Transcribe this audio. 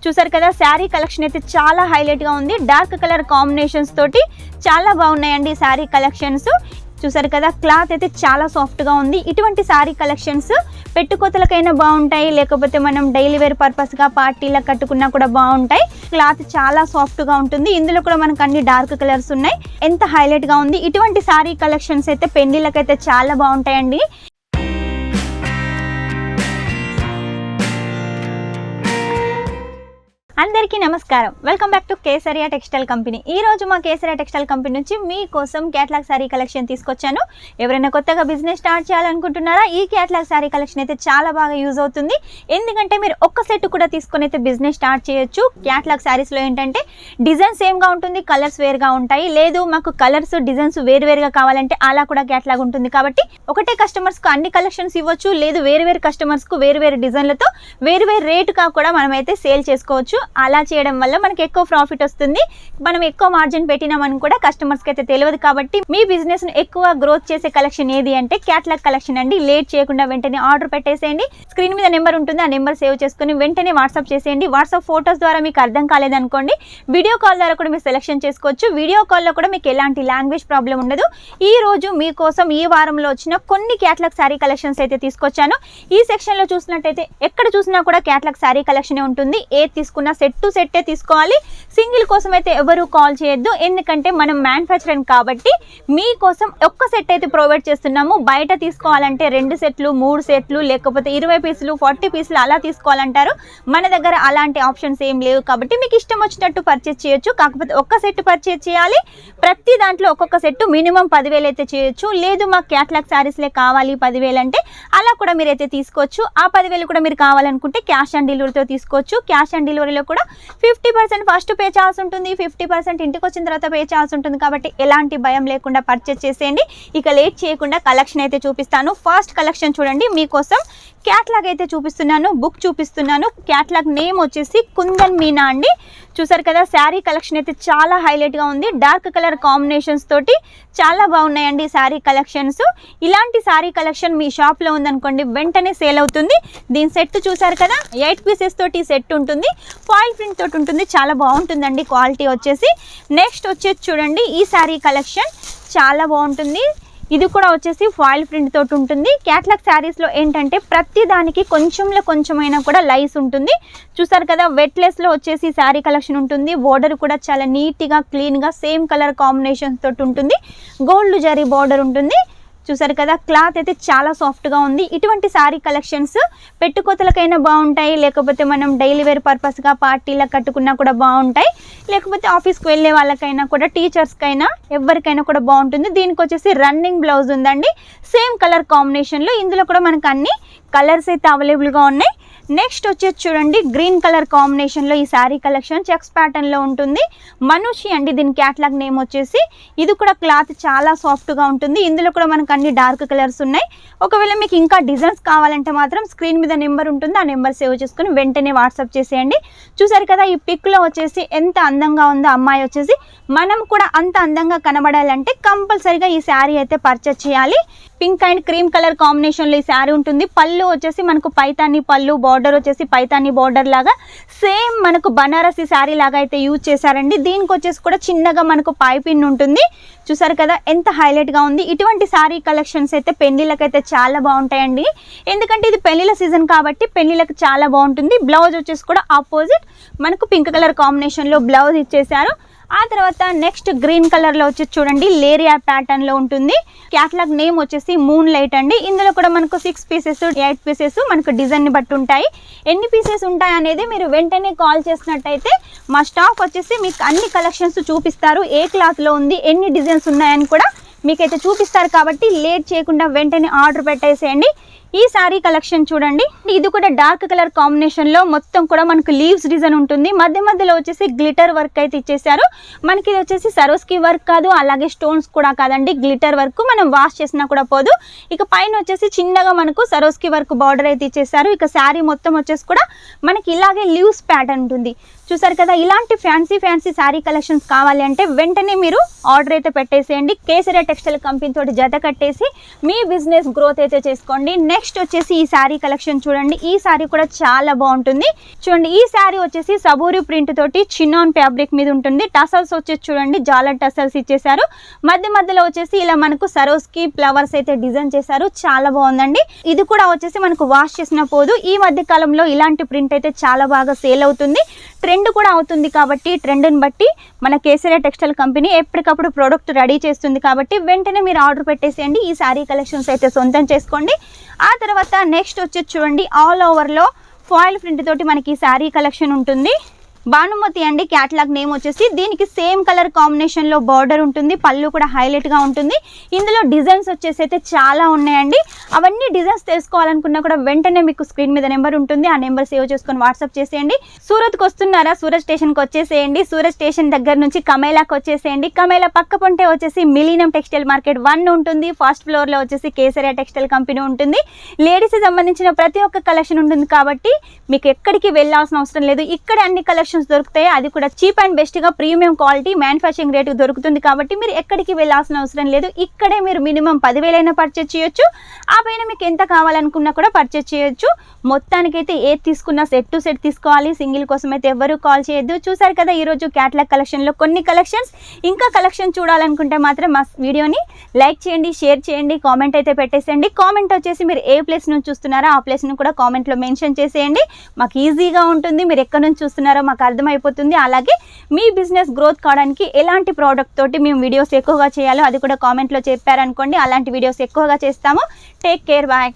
చూసారు కదా శారీ కలెక్షన్ అయితే చాలా హైలైట్ గా ఉంది. డార్క్ కలర్ కాంబినేషన్స్ తోటి చాలా బాగున్నాయండి శారీ కలెక్షన్స్. చూసారు కదా క్లాత్ అయితే చాలా సాఫ్ట్ గా ఉంది. ఇటువంటి శారీ కలెక్షన్స్ పెట్టుకోతలకైనా బాగుంటాయి, లేకపోతే మనం డైలీ వేర్ పర్పస్ గా పార్టీలా కట్టుకున్నా కూడా బాగుంటాయి. క్లాత్ చాలా సాఫ్ట్ గా ఉంటుంది. ఇందులో కూడా మనకు అన్ని డార్క్ కలర్స్ ఉన్నాయి. ఎంత హైలైట్ గా ఉంది. ఇటువంటి శారీ కలెక్షన్స్ అయితే పెళ్లిళ్ళకైతే చాలా బాగుంటాయండి. అందరికీ నమస్కారం. Welcome back to Kesariya textile company. ఈ రోజు మా కేసరియా టెక్స్టైల్ కంపెనీ నుంచి మీకోసం క్యాటలాగ్ శారీ కలెక్షన్ తీసుకొచ్చాను. ఎవరైనా కొత్తగా బిజినెస్ స్టార్ట్ చేయాలనుకుంటున్నారా, ఈ క్యాటలాగ్ శారీ కలెక్షన్ అయితే చాలా బాగా యూజ్ అవుతుంది. ఎందుకంటే మీరు ఒక్క సెట్ కూడా తీసుకొని అయితే బిజినెస్ స్టార్ట్ చేయొచ్చు. క్యాటలాగ్ శారీస్లో ఏంటంటే డిజైన్ సేమ్గా ఉంటుంది, కలర్స్ వేరుగా ఉంటాయి. లేదు మాకు కలర్స్ డిజైన్స్ వేరువేరుగా కావాలంటే అలా కూడా క్యాటలాగ్ ఉంటుంది. కాబట్టి ఒకటే కస్టమర్స్కు అన్ని కలెక్షన్స్ ఇవ్వచ్చు, లేదు వేరు కస్టమర్స్కు వేరు డిజైన్లతో వేరు రేటుగా కూడా మనమైతే సేల్ చేసుకోవచ్చు. అలా చేయడం వల్ల మనకి ఎక్కువ ప్రాఫిట్ వస్తుంది. మనం ఎక్కువ మార్జిన్ పెట్టినామని కూడా కస్టమర్స్కి అయితే తెలియదు. కాబట్టి మీ బిజినెస్ను ఎక్కువ గ్రోత్ చేసే కలెక్షన్ ఏది అంటే క్యాటలాగ్ కలెక్షన్ అండి. లేట్ చేయకుండా వెంటనే ఆర్డర్ పెట్టేసేయండి. స్క్రీన్ మీద నెంబర్ ఉంటుంది, ఆ నెంబర్ సేవ్ చేసుకుని వెంటనే వాట్సాప్ చేసేయండి. వాట్సాప్ ఫోటోస్ ద్వారా మీకు అర్థం కాలేదనుకోండి, వీడియో కాల్ ద్వారా కూడా మీరు సెలెక్షన్ చేసుకోవచ్చు. వీడియో కాల్లో కూడా మీకు ఎలాంటి లాంగ్వేజ్ ప్రాబ్లం ఉండదు. ఈ రోజు మీకోసం ఈ వారంలో వచ్చిన కొన్ని క్యాటలాగ్ శారీ కలెక్షన్స్ అయితే తీసుకొచ్చాను. ఈ సెక్షన్లో చూసినట్టయితే ఎక్కడ చూసినా కూడా క్యాటలాగ్ శారీ కలెక్షన్ ఉంటుంది. ఏది తీసుకున్నా సెట్ టు సెట్టే తీసుకోవాలి. సింగిల్ కోసం అయితే ఎవరు కాల్ చేయొద్దు. ఎందుకంటే మనం మ్యానుఫ్యాక్చరింగ్ కాబట్టి మీకోసం ఒక్క సెట్ అయితే ప్రొవైడ్ చేస్తున్నాము. బయట తీసుకోవాలంటే 2 సెట్లు 3 సెట్లు లేకపోతే 20 పీసులు 40 పీసులు అలా తీసుకోవాలంటారు. మన దగ్గర అలాంటి ఆప్షన్స్ ఏం లేవు. కాబట్టి మీకు ఇష్టం వచ్చినట్టు పర్చేస్ చేయొచ్చు. కాకపోతే ఒక్క సెట్ పర్చేస్ చేయాలి. ప్రతి దాంట్లో ఒక్కొక్క సెట్ మినిమం 10,000 అయితే చేయొచ్చు. లేదు మాకు క్యాటలాగ్ శారీస్లే కావాలి 10,000 అంటే అలా కూడా మీరైతే తీసుకోవచ్చు. ఆ 10,000 కూడా మీరు కావాలనుకుంటే క్యాష్ ఆన్ డెలివరీతో తీసుకోవచ్చు. క్యాష్ ఆన్ డెలివరీలో కూడా 50% ఫస్ట్ పే చేయాల్సి ఉంటుంది, 50% ఇంటికి వచ్చిన తర్వాత పే చేయాల్సి ఉంటుంది. కాబట్టి ఎలాంటి భయం లేకుండా పర్చేస్ చేసేయండి. ఇక లేట్ చేయకుండా కలెక్షన్ అయితే చూపిస్తాను. ఫస్ట్ కలెక్షన్ చూడండి, మీకోసం క్యాటలాగ్ అయితే చూపిస్తున్నాను, బుక్ చూపిస్తున్నాను. క్యాటలాగ్ నేమ్ వచ్చేసి కుందన్ మీనా అండి. చూసారు కదా శారీ కలెక్షన్ అయితే చాలా హైలైట్గా ఉంది. డార్క్ కలర్ కాంబినేషన్స్ తోటి చాలా బాగున్నాయండి శారీ కలెక్షన్స్. ఇలాంటి శారీ కలెక్షన్ మీ షాప్లో ఉందనుకోండి వెంటనే సేల్ అవుతుంది. దీని సెట్ చూసారు కదా 8 పీసెస్ తోటి సెట్ ఉంటుంది. ఫాయిల్ ప్రింట్ తోటి ఉంటుంది. చాలా బాగుంటుందండి క్వాలిటీ వచ్చేసి. నెక్స్ట్ వచ్చేసి చూడండి, ఈ శారీ కలెక్షన్ చాలా బాగుంటుంది. ఇది కూడా వచ్చేసి ఫాయిల్ ప్రింట్ తోటి ఉంటుంది. క్యాటలాగ్ శారీస్లో ఏంటంటే ప్రతి దానికి కొంచెమైనా కూడా లైస్ ఉంటుంది. చూసారు కదా వెట్లెస్లో వచ్చేసి శారీ కలెక్షన్ ఉంటుంది. బోర్డర్ కూడా చాలా నీట్గా క్లీన్గా సేమ్ కలర్ కాంబినేషన్స్ తోటి ఉంటుంది. గోల్డ్ జరీ బోర్డర్ ఉంటుంది. చూసారు కదా క్లాత్ అయితే చాలా సాఫ్ట్గా ఉంది. ఇటువంటి శారీ కలెక్షన్స్ పెట్టుకోతలకైనా బాగుంటాయి, లేకపోతే మనం డైలీ వేర్ పర్పస్గా పార్టీలా కట్టుకున్నా కూడా బాగుంటాయి. లేకపోతే ఆఫీస్కి వెళ్ళే వాళ్ళకైనా కూడా, టీచర్స్కైనా ఎవరికైనా కూడా బాగుంటుంది. దీనికి వచ్చేసి రన్నింగ్ బ్లౌజ్ ఉందండి సేమ్ కలర్ కాంబినేషన్లో. ఇందులో కూడా మనకు అన్ని కలర్స్ అయితే అవైలబుల్గా ఉన్నాయి. నెక్స్ట్ వచ్చేసి చూడండి, గ్రీన్ కలర్ కాంబినేషన్లో ఈ శారీ కలెక్షన్ చెక్స్ ప్యాటర్న్లో ఉంటుంది. మనుషి అండి దీని క్యాటలాగ్ నేమ్ వచ్చేసి. ఇది కూడా క్లాత్ చాలా సాఫ్ట్గా ఉంటుంది. ఇందులో కూడా మనకు అన్ని డార్క్ కలర్స్ ఉన్నాయి. ఒకవేళ మీకు ఇంకా డిజైన్స్ కావాలంటే మాత్రం స్క్రీన్ మీద నెంబర్ ఉంటుంది, ఆ నెంబర్ సేవ్ చేసుకుని వెంటనే వాట్సాప్ చేసేయండి. చూసారు కదా ఈ పిక్లో వచ్చేసి ఎంత అందంగా ఉందో అమ్మాయి వచ్చేసి. మనం కూడా అంత అందంగా కనబడాలంటే కంపల్సరీగా ఈ శారీ అయితే పర్చేస్ చేయాలి. పింక్ అండ్ క్రీమ్ కలర్ కాంబినేషన్లో ఈ శారీ ఉంటుంది. పళ్ళు వచ్చేసి మనకు పైతాని పళ్ళు, బార్డర్ వచ్చేసి పైతాని బార్డర్ లాగా సేమ్ మనకు బనారసి శారీ లాగా అయితే యూజ్ చేశారండి. దీనికి వచ్చేసి కూడా చిన్నగా మనకు పైపిన్ ఉంటుంది. చూసారు కదా ఎంత హైలైట్గా ఉంది. ఇటువంటి శారీ కలెక్షన్స్ అయితే పెళ్లిళ్ళకైతే చాలా బాగుంటాయండి. ఎందుకంటే ఇది పెళ్లిళ్ళ సీజన్ కాబట్టి పెళ్లిళ్ళకి చాలా బాగుంటుంది. బ్లౌజ్ వచ్చేసి కూడా ఆపోజిట్ మనకు పింక్ కలర్ కాంబినేషన్లో బ్లౌజ్ ఇచ్చేసారు. ఆ తర్వాత నెక్స్ట్ గ్రీన్ కలర్లో వచ్చి చూడండి లేరియా ప్యాటర్న్లో ఉంటుంది. క్యాటలాగ్ నేమ్ వచ్చేసి మూన్ లైట్ అండి. ఇందులో కూడా మనకు 6 పీసెస్ 8 పీసెస్ మనకు డిజైన్ని బట్టి ఉంటాయి. ఎన్ని పీసెస్ ఉంటాయి అనేది మీరు వెంటనే కాల్ చేసినట్టయితే మా స్టాఫ్ వచ్చేసి మీకు అన్ని కలెక్షన్స్ చూపిస్తారు. ఏ క్లాత్లో ఉంది, ఎన్ని డిజైన్స్ ఉన్నాయని కూడా మీకైతే చూపిస్తారు. కాబట్టి లేట్ చేయకుండా వెంటనే ఆర్డర్ పెట్టేసేయండి. ఈ శారీ కలెక్షన్ చూడండి, ఇది కూడా డార్క్ కలర్ కాంబినేషన్లో మొత్తం కూడా మనకు లీవ్స్ డిజైన్ ఉంటుంది. మధ్యలో వచ్చేసి గ్లిటర్ వర్క్ అయితే ఇచ్చేసారు. మనకి ఇది వచ్చేసి సరోస్కి వర్క్ కాదు, అలాగే స్టోన్స్ కూడా కాదండి, గ్లిటర్ వర్క్. మనం వాష్ చేసినా కూడా పోదు. ఇక పైన వచ్చేసి చిన్నగా మనకు సరోస్కి వర్క్ బార్డర్ అయితే ఇచ్చేసారు. ఇక శారీ మొత్తం వచ్చేసి కూడా మనకి ఇలాగే లీవ్స్ ప్యాటర్న్ ఉంటుంది. చూసారు కదా ఇలాంటి ఫ్యాన్సీ శారీ కలెక్షన్స్ కావాలి అంటే వెంటనే మీరు ఆర్డర్ అయితే పెట్టేసేయండి. కేసరియా టెక్స్టైల్ కంపెనీ తోటి జత కట్టేసి మీ బిజినెస్ గ్రోత్ అయితే చేసుకోండి. నెక్స్ట్ నెక్స్ట్ వచ్చేసి ఈ శారీ కలెక్షన్ చూడండి. ఈ శారీ కూడా చాలా బాగుంటుంది. చూడండి ఈ శారీ వచ్చేసి సబూరి ప్రింట్ తోటి చిన్నాన్ ఫ్యాబ్రిక్ మీద ఉంటుంది. టసల్స్ వచ్చేసి చూడండి జాలర్ టసల్స్ ఇచ్చేసారు. మధ్య మధ్యలో వచ్చేసి ఇలా మనకు సరోస్కి ఫ్లవర్స్ అయితే డిజైన్ చేశారు. చాలా బాగుందండి. ఇది కూడా వచ్చేసి మనకు వాష్ చేసిన పోదు. ఈ మధ్య కాలంలో ఇలాంటి ప్రింట్ అయితే చాలా బాగా సేల్ అవుతుంది, ట్రెండ్ కూడా అవుతుంది. కాబట్టి ట్రెండ్ని బట్టి మన కేసరియా టెక్స్టైల్ కంపెనీ ఎప్పటికప్పుడు ప్రోడక్ట్ రెడీ చేస్తుంది. కాబట్టి వెంటనే మీరు ఆర్డర్ పెట్టేసేయండి. ఈ శారీ కలెక్షన్స్ అయితే సొంతం చేసుకోండి. ఆ తర్వాత నెక్స్ట్ వచ్చేసి చూడండి ఆల్ ఓవర్లో ఫాయిల్ ప్రింట్ తోటి మనకి ఈ శారీ కలెక్షన్ ఉంటుంది. భానుమతి అండి క్యాటలాగ్ నేమ్ వచ్చేసి. దీనికి సేమ్ కలర్ కాంబినేషన్లో బార్డర్ ఉంటుంది, పళ్ళు కూడా హైలైట్గా ఉంటుంది. ఇందులో డిజైన్స్ వచ్చేసి అయితే చాలా ఉన్నాయండి. అవన్నీ డిజైన్స్ తెలుసుకోవాలనుకున్నా కూడా వెంటనే మీకు స్క్రీన్ మీద నెంబర్ ఉంటుంది, ఆ నెంబర్ సేవ్ చేసుకొని వాట్సాప్ చేసేయండి. సూరత్కి వస్తున్నారా, సూరత్ స్టేషన్కి వచ్చేసేయండి. సూరత్ స్టేషన్ దగ్గర నుంచి కమేలాకి వచ్చేసేయండి. కమేలా పక్క పొంటే వచ్చేసి మిలీనియం టెక్స్టైల్ మార్కెట్ 1 ఉంటుంది. ఫస్ట్ ఫ్లోర్లో వచ్చేసి కేసరియా టెక్స్టైల్ కంపెనీ ఉంటుంది. లేడీస్కి సంబంధించిన ప్రతి ఒక్క కలెక్షన్ ఉంటుంది. కాబట్టి మీకు ఎక్కడికి వెళ్ళాల్సిన అవసరం లేదు. ఇక్కడ అన్ని కలెక్షన్ దొరుకుతాయి, అది కూడా చీప్ అండ్ బెస్ట్ గా ప్రీమియం క్వాలిటీ మ్యానుఫ్యాక్చరింగ్ రేట్ దొరుకుతుంది. కాబట్టి మీరు ఎక్కడికి వెళ్ళాల్సిన అవసరం లేదు. ఇక్కడే మీరు మినిమం 10,000 అయినా పర్చేజ్ చేయొచ్చు. ఆ పైన మీకు ఎంత కావాలనుకున్నా కూడా పర్చేజ్ చేయొచ్చు. మొత్తానికైతే ఏది తీసుకున్నా సెట్ టు సెట్ తీసుకోవాలి. సింగిల్ కోసం అయితే ఎవరు కాల్ చేయొద్దు. చూసారు కదా ఈరోజు క్యాటలాగ్ కలెక్షన్లో కొన్ని కలెక్షన్స్. ఇంకా కలెక్షన్ చూడాలనుకుంటే మాత్రం మా వీడియోని లైక్ చేయండి, షేర్ చేయండి, కామెంట్ అయితే పెట్టేసేయండి. కామెంట్ వచ్చేసి మీరు ఏ ప్లేస్ నుంచి చూస్తున్నారో ఆ ప్లేస్ను కూడా కామెంట్లో మెన్షన్ చేసేయండి. మాకు ఈజీగా ఉంటుంది. మీరు ఎక్కడి నుంచి చూస్తున్నారో మాకు అర్థమైపోతుంది. అలాగే మీ బిజినెస్ గ్రోత్ కావడానికి ఎలాంటి ప్రోడక్ట్ తోటి మేము వీడియోస్ ఎక్కువగా చేయాలో అది కూడా కామెంట్లో చెప్పారనుకోండి. అలాంటి వీడియోస్ ఎక్కువగా చేస్తాము. Take care, bye.